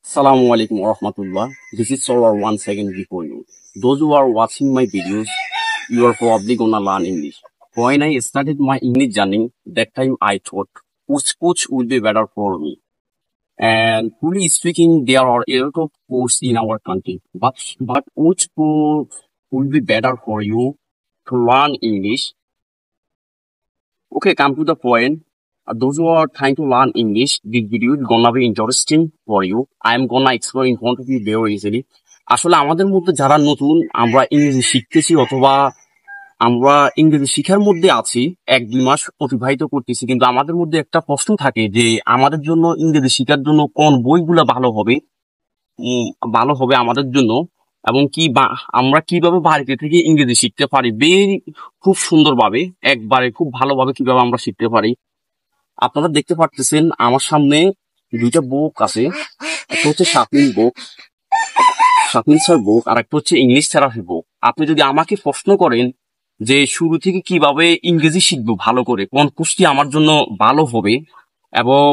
Assalamu alaikum warahmatullah. This is Sorwar once again before you. Those who are watching my videos, you are probably gonna learn English. When I started my English journey, that time I thought, which will be better for me. And truly speaking, there are a lot of courses in our country. But which course will be better for you to learn English? Okay, come to the point. Those who are trying to learn English, this video is gonna be interesting for you. I am gonna explain in front of you very easily. আসলে আমাদের মধ্যে যারা নতুন আমরা ইংরেজি শিখতেছি অথবা আমরা ইংরেজি শিখার মধ্যে আছি 1-2 মাস অতিবাহিত করতেছি, কিন্তু আমাদের মধ্যে একটা প্রশ্ন থাকে যে আমাদের জন্য ইংরেজি শিখার জন্য কোন বইগুলো ভালো হবে, ভালো হবে আমাদের জন্য, এবং আমরা কিভাবে বাড়িতে থেকে ইংরেজি শিখতে পারি খুব সুন্দরভাবে, একবারে খুব ভালোভাবে কিভাবে আমরা শিখতে পারি। আপনারা দেখতে পারতেছেন আমার সামনে দুইটা বুক আছে। একটা হচ্ছে শাপিন স্যার বুক, আর একটা হচ্ছে ইংলিশ থেরাপি বুক। আপনি যদি আমাকে প্রশ্ন করেন যে শুরু থেকে কিভাবে ইংরেজি শিখবো ভালো করে, কোন কোর্সটি আমার জন্য ভালো হবে, এবং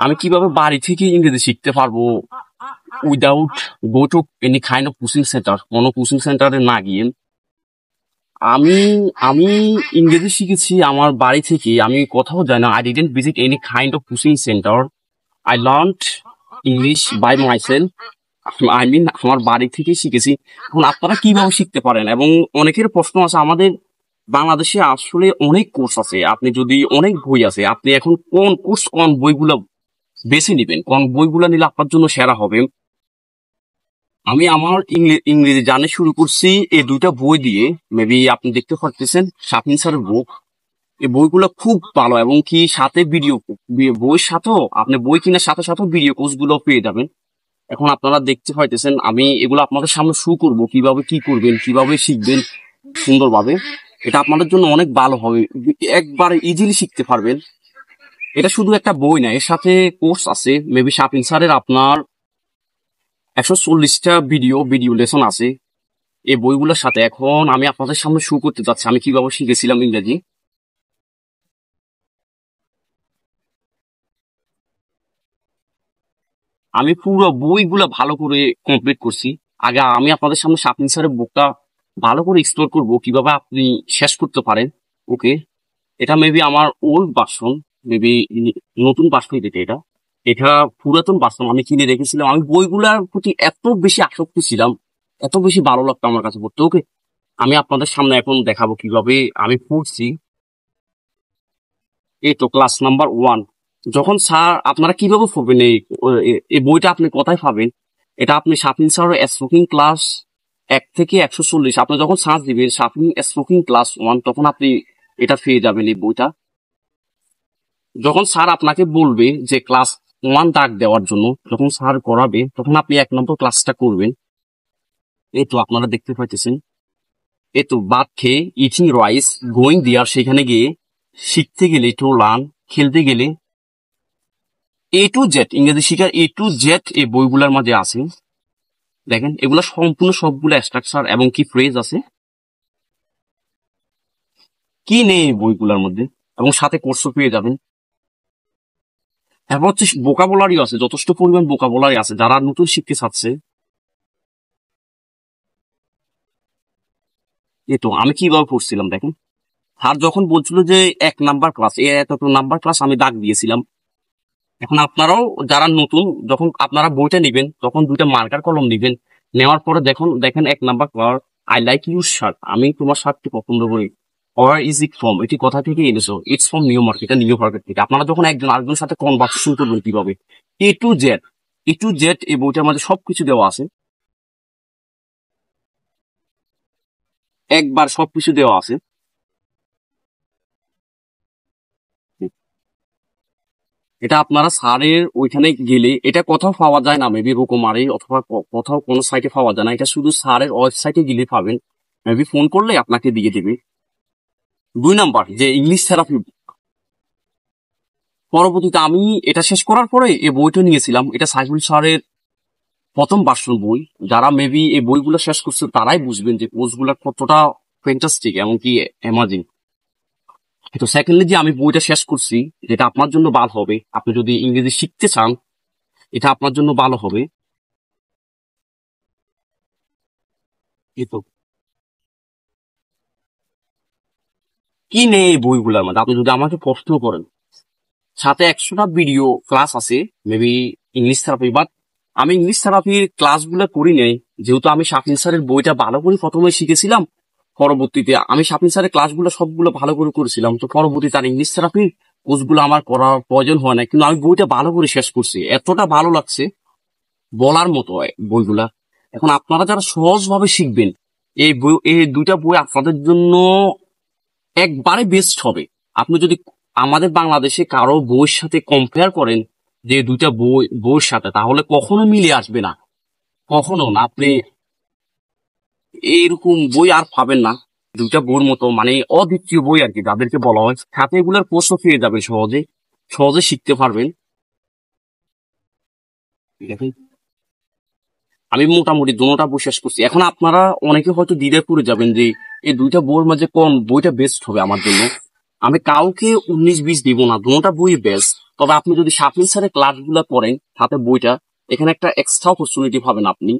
আমি কিভাবে বাড়ি থেকে ইংরেজি শিখতে পারবো without go to any kind of coaching centre, কোনো কোচিং সেন্টারে না গিয়ে, আমি আমি ইংরেজি শিখেছি আমার বাড়ি থেকে। আমি কোথাও যাই না। I didn't visit any kind of coaching centre. I learned English by myself. আমার বাড়ি থেকে শিখেছি। এখন আপনারা কিভাবে শিখতে পারেন? এবং অনেকের প্রশ্ন আছে, আমাদের বাংলাদেশে আসলে অনেক কোর্স আছে, আপনি যদি অনেক বই আছে, আপনি এখন কোন বইগুলো বেছে নিবেন, কোন বইগুলো নিলে আপনার জন্য সেরা হবে? আমি আমার ইংরেজি জার্নি শুরু করছি এই দুইটা বই দিয়ে। মেবি আপনি দেখতে পাচ্ছেন শাপিন স্যারের বুক। এই বইগুলো খুব ভালো, এবং কি সাথে বইয়ের সাথেও আপনি বই কেনার সাথে সাথে ভিডিও কোর্স গুলো পেয়ে যাবেন। এখন আপনারা দেখতে পাইতেছেন আমি এগুলো আপনাদের সামনে শো করবো, কিভাবে কি করবেন, কিভাবে শিখবেন সুন্দরভাবে। এটা আপনাদের জন্য অনেক ভালো হবে, একবারে ইজিলি শিখতে পারবেন। এটা শুধু একটা বই না, এর সাথে কোর্স আছে। মেবি শাপিন স্যারের আপনার 140টা ভিডিও লেসন আছে এই বইগুলোর সাথে। এখন আমি আপনাদের সামনে শো করতে যাচ্ছি আমি কিভাবে শিখেছিলাম ইংরেজি। আমি পুরো বইগুলা ভালো করে কমপ্লিট করছি। আগে আমি আপনাদের সামনে শাপিন স্যারের বুকটা ভালো করে এক্সপ্লোর করব, কিভাবে আপনি শেষ করতে পারেন। ওকে, এটা মেবি আমার ওল্ড ভার্সন, মেবি নতুন ভার্সন এটা এটা পুরাতন ভার্সন আমি কিনে রেখেছিলাম। আমি বইগুলার প্রতি এত বেশি আসক্তি ছিলাম, এত বেশি ভালো লাগতো আমার কাছে পড়তে। ওকে, আমি আপনাদের সামনে এখন দেখাবো কিভাবে আমি পড়ছি। এই তো ক্লাস নাম্বার 1। যখন স্যার আপনারা কিভাবে পড়বেন এই বইটা আপনি কোথায় পাবেন? এটা আপনি শাপিন স্যার স্পোকিং ক্লাস 1 থেকে 140, আপনি যখন সার্চ দিবেন শাপিন স্পোকিং ক্লাস 1, তখন আপনি এটা পেয়ে যাবেন এই বইটা। যখন স্যার আপনাকে বলবে যে ক্লাস 1 দাগ দেওয়ার জন্য, যখন স্যার করাবে তখন আপনি 1 নম্বর ক্লাসটা করবেন। এই তো আপনারা দেখতে পাইতেছেন, এই তো ভাত খেয়ে ইটিং রাইস গোয়িং দেয়ার, সেখানে গিয়ে শিখতে গেলে টু লার্ন, খেলতে গেলে A to Z, ইংরেজি শিখার A to Z এই বইগুলোর মাঝে আছে। দেখেন এগুলা সম্পূর্ণ সবগুলো স্ট্রাকচার এবং কি ফ্রেজ আছে, কি নেই এই বইগুলোর মধ্যে, এবং সাথে কোর্সও পেয়ে যাবেন। এরপর হচ্ছে ভোকাবুলারিও আছে, যথেষ্ট পরিমাণ ভোকাবুলারি আছে যারা নতুন শিখতে চাচ্ছে। এই তো আমি কিভাবে পড়ছিলাম দেখেন। আর যখন বলছিল যে 1 নাম্বার ক্লাস, এত নাম্বার ক্লাস আমি দাগ দিয়েছিলাম। এখন আপনারাও যারা নতুন, যখন আপনারা বইটা নিবেন তখন 2টা মার্কার কলম নিবেন। নেওয়ার পরে দেখেন 1 number class, I like your shirt, আমি তোমার শার্টটি পছন্দ করি। ওয়ার ইজ ইট ফ্রম, এটি কোথা থেকে এনেছো? It's from new market, new market থেকে। আপনারা যখন একজন আরেকজনের সাথে কনভারসেশন করবেন কিভাবে, A to Z এই বইটার মধ্যে সবকিছু দেওয়া আছে, একবার সবকিছু দেওয়া আছে। এটা আপনারা স্যারের ওইখানে গেলে এটা কোথাও পাওয়া যায় না, মেবি রকমারি অথবা কোথাও কোনো সাইটে পাওয়া যায় না, এটা শুধু স্যারের ওয়েবসাইটে গেলে পাবেন। মেবি ফোন করলে আপনাকে দিয়ে দেবে। 2 নাম্বার যে ইংলিশ থেরাপি, পরবর্তীতে আমি এটা শেষ করার পরে এই বইটা নিয়েছিলাম। এটা সাইফুল স্যারের প্রথম ভার্সন বই। যারা মেবি এই বইগুলো শেষ করছে তারাই বুঝবেন যে কোর্সগুলো কতটা ফ্যান্টাস্টিক এমনকি অ্যামাজিং। তো সেকেন্ডলি যে আমি বইটা শেষ করছি, যেটা আপনার জন্য ভালো হবে আপনি যদি ইংরেজি শিখতে চান, এটা আপনার জন্য ভালো হবে। এই তো কি নেই এই বইগুলোর মধ্যে, আপনি যদি আমাকে প্রশ্ন করেন, সাথে 100টা ভিডিও ক্লাস আছে মেবি ইংলিশ থেরাপি, বাট আমি ইংলিশ থেরাপির ক্লাসগুলো করি নাই, যেহেতু আমি শাফিন স্যারের বইটা ভালো করে প্রথমে শিখেছিলাম। পরবর্তীতে আমি শাফিন স্যারের ক্লাসগুলো সবগুলো ভালো করে করেছিলাম, তো পরবর্তীতে আর ইংলিশ থেরাপির কোর্সগুলো আমার করার প্রয়োজন হয় না, কিন্তু আমি বইটা ভালো করে শেষ করছি, এতটা ভালো লাগছে বলার মতো হয় বইগুলা। এখন আপনারা যারা সহজভাবে শিখবেন, এই দুইটা বই আপনাদের জন্য একবারে বেস্ট হবে। আপনি যদি আমাদের বাংলাদেশে কারো বইয়ের সাথে কম্পেয়ার করেন, যে দুইটা বইয়ের সাথে, তাহলে কখনো মিলে আসবে না, কখনো না। আপনি এইরকম বই আর পাবেন না দুইটা বইয়ের মতো, মানে অদ্বিতীয় বই আর কি যাদেরকে বলা হয়। সাথে এগুলোর প্রশ্ন পেয়ে যাবেন সহজে, সহজে শিখতে পারবেন। দেখেন, আমি মোটামুটি দুটোটা বই শেষ করছি। এখন আপনারা অনেকে হয়তো দ্বিধায় পড়ে যাবেন যে এই দুইটা বইয়ের মাঝে কোন বইটা বেস্ট হবে আমার জন্য। আমি কাউকে 19-20 দিব না, দুটোটা বই বেস্ট। তবে আপনি যদি শাফিন স্যারের ক্লাসগুলো করেন সাথে বইটা, এখানে একটা এক্সট্রা অপরচুনিটি পাবেন আপনি।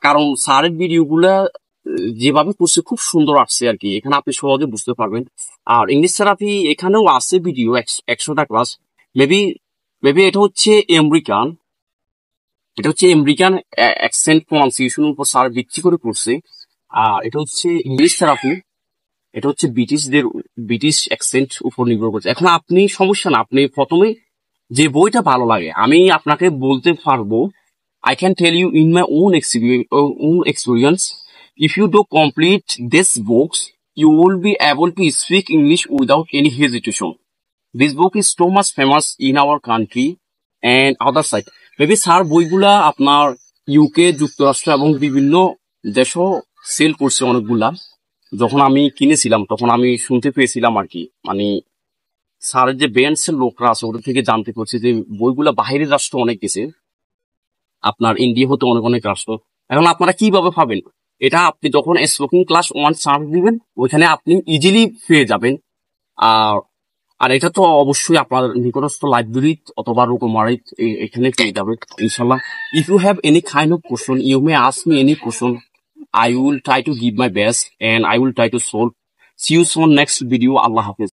কারণ স্যারের ভিডিও গুলা যেভাবে করছে খুব সুন্দর আসছে আর কি, এখানে আপনি সহজে বুঝতে পারবেন। আর ইংলিশ থেরাপি এখানেও আছে ভিডিও 100টা ক্লাস। মেবি মেবি এটা হচ্ছে আমেরিকান অ্যাকসেন্ট প্রনাউন্সিয়েশনের উপর স্যার ভিত্তি করে করছে। আর এটা হচ্ছে ইংলিশ থেরাপি, এটা হচ্ছে ব্রিটিশ অ্যাকসেন্ট উপর নির্ভর করছে। এখন আপনি সমস্যা না, আপনি প্রথমে যে বইটা ভালো লাগে আমি আপনাকে বলতে পারবো, I can tell you in my own experience, if you do complete this books, you will be able to speak English without any hesitation. This book is so much famous in our country and other side. Maybe sir বইগুলা আপনার UK, যুক্তরাষ্ট্র এবং বিভিন্ন দেশও sell করছে অনেকগুলা। যখন আমি কিনেছিলাম তখন আমি শুনতে পেয়েছিলাম আর কি, মানে স্যারের যে বেঞ্চের লোকরা আছে ওদের থেকে জানতে পারছি যে বইগুলা বাহিরের রাষ্ট্র অনেক গেছে, আপনার ইন্ডিয়া হতে অনেক অনেক রাষ্ট্র। এখন আপনারা কিভাবে পাবেন এটা, আপনি যখন স্পোকিং ক্লাস 1 সার্চ দিবেন ওইখানে আপনি ইজিলি পেয়ে যাবেন। আর আর এটা তো অবশ্যই আপনার নিকটস্থ লাইব্রেরি অথবা রকমারি এখানে পেয়ে যাবেন ইনশাল্লাহ। If you have any kind of question you may ask me any question, I will try to give my best and I will try to solve. See you soon next video. Allah Hafiz.